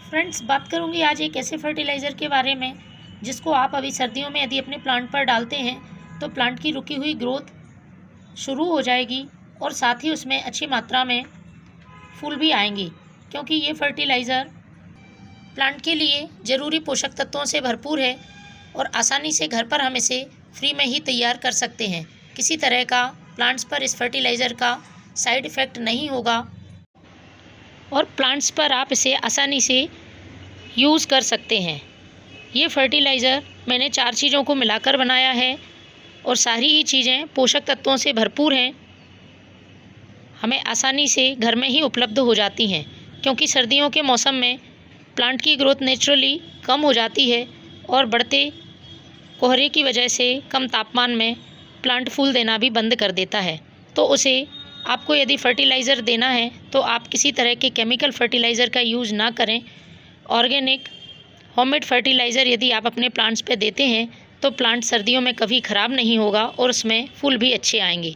Friends, बात करूंगी आज एक ऐसे फर्टिलाइज़र के बारे में जिसको आप अभी सर्दियों में यदि अपने प्लांट पर डालते हैं तो प्लांट की रुकी हुई ग्रोथ शुरू हो जाएगी और साथ ही उसमें अच्छी मात्रा में फूल भी आएंगे, क्योंकि ये फर्टिलाइज़र प्लांट के लिए ज़रूरी पोषक तत्वों से भरपूर है और आसानी से घर पर हम इसे फ्री में ही तैयार कर सकते हैं। किसी तरह का प्लांट्स पर इस फर्टिलाइज़र का साइड इफ़ेक्ट नहीं होगा और प्लांट्स पर आप इसे आसानी से यूज़ कर सकते हैं। ये फर्टिलाइज़र मैंने 4 चीज़ों को मिलाकर बनाया है और सारी ही चीज़ें पोषक तत्वों से भरपूर हैं, हमें आसानी से घर में ही उपलब्ध हो जाती हैं, क्योंकि सर्दियों के मौसम में प्लांट की ग्रोथ नेचुरली कम हो जाती है और बढ़ते कोहरे की वजह से कम तापमान में प्लांट फूल देना भी बंद कर देता है। तो उसे आपको यदि फर्टिलाइज़र देना है तो आप किसी तरह के केमिकल फर्टिलाइज़र का यूज़ ना करें। ऑर्गेनिक होममेड फर्टिलाइज़र यदि आप अपने प्लांट्स पे देते हैं तो प्लांट सर्दियों में कभी ख़राब नहीं होगा और उसमें फूल भी अच्छे आएंगे।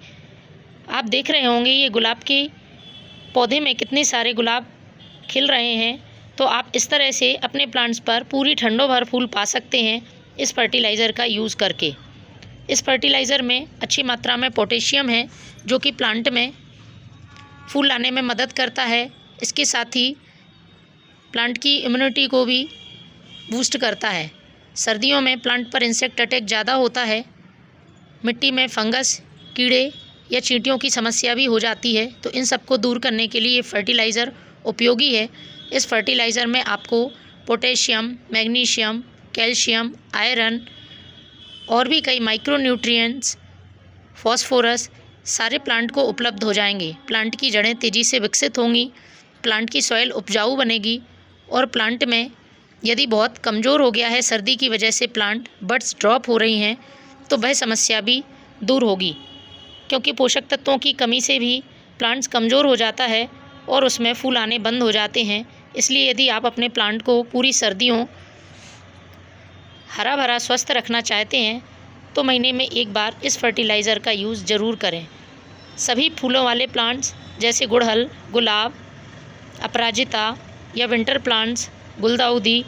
आप देख रहे होंगे ये गुलाब के पौधे में कितने सारे गुलाब खिल रहे हैं, तो आप इस तरह से अपने प्लांट्स पर पूरी ठंडों भर फूल पा सकते हैं इस फर्टिलाइज़र का यूज़ करके। इस फर्टिलाइज़र में अच्छी मात्रा में पोटेशियम है जो कि प्लांट में फूल लाने में मदद करता है। इसके साथ ही प्लांट की इम्यूनिटी को भी बूस्ट करता है। सर्दियों में प्लांट पर इंसेक्ट अटैक ज़्यादा होता है, मिट्टी में फंगस, कीड़े या चींटियों की समस्या भी हो जाती है, तो इन सब को दूर करने के लिए ये फर्टिलाइज़र उपयोगी है। इस फर्टिलाइज़र में आपको पोटेशियम, मैग्नीशियम, कैल्शियम, आयरन और भी कई माइक्रो न्यूट्रिएंट्स, फॉस्फोरस सारे प्लांट को उपलब्ध हो जाएंगे। प्लांट की जड़ें तेज़ी से विकसित होंगी, प्लांट की सॉइल उपजाऊ बनेगी और प्लांट में यदि बहुत कमज़ोर हो गया है सर्दी की वजह से प्लांट बड्स ड्रॉप हो रही हैं तो वह समस्या भी दूर होगी, क्योंकि पोषक तत्वों की कमी से भी प्लांट्स कमज़ोर हो जाता है और उसमें फूल आने बंद हो जाते हैं। इसलिए यदि आप अपने प्लांट को पूरी सर्दियों हरा भरा स्वस्थ रखना चाहते हैं तो महीने में एक बार इस फर्टिलाइज़र का यूज़ ज़रूर करें। सभी फूलों वाले प्लांट्स जैसे गुड़हल, गुलाब, अपराजिता या विंटर प्लांट्स, गुलदाउदी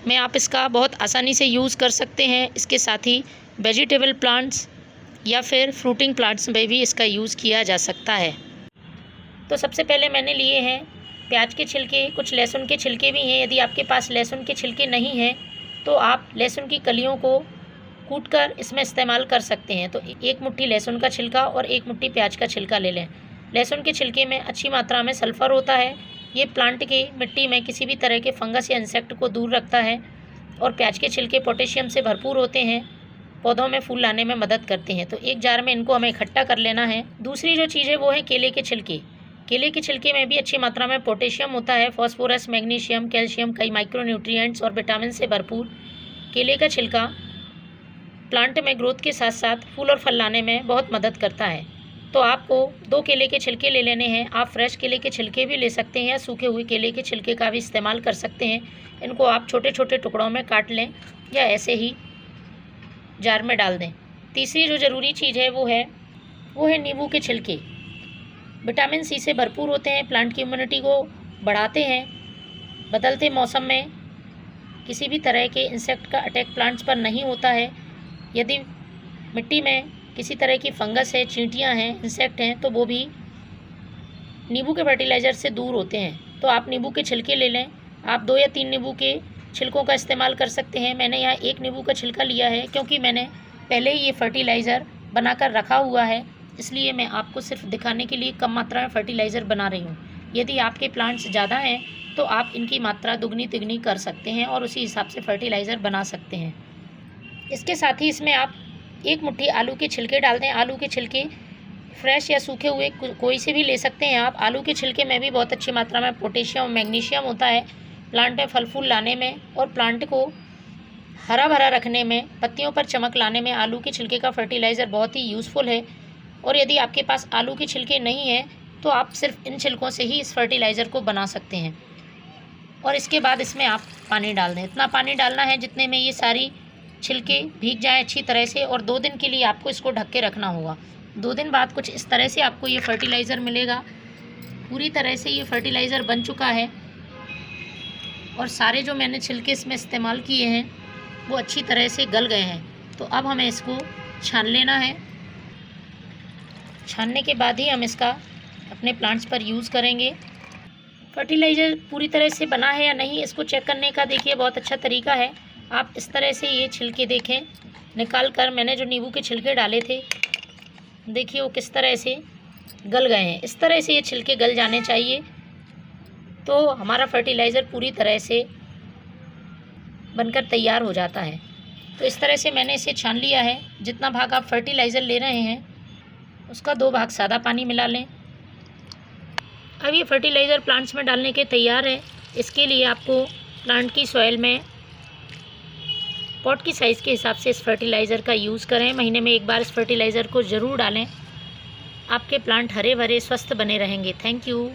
में आप इसका बहुत आसानी से यूज़ कर सकते हैं। इसके साथ ही वेजिटेबल प्लांट्स या फिर फ्रूटिंग प्लांट्स में भी इसका यूज़ किया जा सकता है। तो सबसे पहले मैंने लिए हैं प्याज के छिलके, कुछ लहसुन के छिलके भी हैं। यदि आपके पास लहसुन के छिलके नहीं हैं तो आप लहसुन की कलियों को कूटकर इसमें इस्तेमाल कर सकते हैं। तो 1 मुट्ठी लहसुन का छिलका और 1 मुट्ठी प्याज का छिलका ले लें। लहसुन के छिलके में अच्छी मात्रा में सल्फ़र होता है, ये प्लांट की मिट्टी में किसी भी तरह के फंगस या इंसेक्ट को दूर रखता है और प्याज के छिलके पोटेशियम से भरपूर होते हैं, पौधों में फूल लाने में मदद करते हैं। तो एक जार में इनको हमें इकट्ठा कर लेना है। दूसरी जो चीज़ है वो है केले के छिलके। केले के छिलके में भी अच्छी मात्रा में पोटेशियम होता है, फॉस्फोरस, मैग्नीशियम, कैल्शियम, कई माइक्रो न्यूट्रिएंट्स और विटामिन से भरपूर केले का छिलका प्लांट में ग्रोथ के साथ साथ फूल और फल लाने में बहुत मदद करता है। तो आपको 2 केले के छिलके ले लेने हैं। आप फ्रेश केले के छिलके भी ले सकते हैं या सूखे हुए केले के छिलके का भी इस्तेमाल कर सकते हैं। इनको आप छोटे छोटे टुकड़ों में काट लें या ऐसे ही जार में डाल दें। तीसरी जो ज़रूरी चीज़ है वो है नींबू के छिलके। विटामिन सी से भरपूर होते हैं, प्लांट की इम्यूनिटी को बढ़ाते हैं। बदलते मौसम में किसी भी तरह के इंसेक्ट का अटैक प्लांट्स पर नहीं होता है। यदि मिट्टी में किसी तरह की फंगस है, चींटियां हैं, इंसेक्ट हैं, तो वो भी नींबू के फर्टिलाइज़र से दूर होते हैं। तो आप नींबू के छिलके ले लें। आप 2 या 3 नींबू के छिलकों का इस्तेमाल कर सकते हैं। मैंने यहाँ 1 नींबू का छिलका लिया है, क्योंकि मैंने पहले ही ये फर्टिलाइज़र बनाकर रखा हुआ है, इसलिए मैं आपको सिर्फ दिखाने के लिए कम मात्रा में फर्टिलाइज़र बना रही हूँ। यदि आपके प्लांट्स ज़्यादा हैं तो आप इनकी मात्रा दुगनी तिगनी कर सकते हैं और उसी हिसाब से फर्टिलाइज़र बना सकते हैं। इसके साथ ही इसमें आप 1 मुट्ठी आलू के छिलके डाल दें। आलू के छिलके फ्रेश या सूखे हुए कोई से भी ले सकते हैं आप। आलू के छिलके में भी बहुत अच्छी मात्रा में पोटेशियम और मैग्नीशियम होता है, प्लांट में फल फूल लाने में और प्लांट को हरा भरा रखने में, पत्तियों पर चमक लाने में आलू के छिलके का फर्टिलाइज़र बहुत ही यूज़फुल है। और यदि आपके पास आलू के छिलके नहीं हैं तो आप सिर्फ इन छिलकों से ही इस फर्टिलाइज़र को बना सकते हैं। और इसके बाद इसमें आप पानी डाल दें। इतना पानी डालना है जितने में ये सारी छिलके भीग जाए अच्छी तरह से, और 2 दिन के लिए आपको इसको ढक के रखना होगा। 2 दिन बाद कुछ इस तरह से आपको ये फर्टिलाइज़र मिलेगा। पूरी तरह से ये फर्टिलाइज़र बन चुका है और सारे जो मैंने छिलके इसमें इस्तेमाल किए हैं वो अच्छी तरह से गल गए हैं। तो अब हमें इसको छान लेना है। छानने के बाद ही हम इसका अपने प्लांट्स पर यूज़ करेंगे। फर्टिलाइज़र पूरी तरह से बना है या नहीं, इसको चेक करने का देखिए बहुत अच्छा तरीका है। आप इस तरह से ये छिलके देखें निकाल कर, मैंने जो नींबू के छिलके डाले थे देखिए वो किस तरह से गल गए हैं। इस तरह से ये छिलके गल जाने चाहिए तो हमारा फर्टिलाइज़र पूरी तरह से बनकर तैयार हो जाता है। तो इस तरह से मैंने इसे छान लिया है। जितना भाग आप फर्टिलाइज़र ले रहे हैं उसका 2 भाग सादा पानी मिला लें। अब ये फर्टिलाइज़र प्लांट्स में डालने के तैयार है। इसके लिए आपको प्लांट की सॉइल में पॉट की साइज़ के हिसाब से इस फर्टिलाइज़र का यूज़ करें। महीने में एक बार इस फर्टिलाइज़र को ज़रूर डालें। आपके प्लांट हरे भरे स्वस्थ बने रहेंगे। Thank you.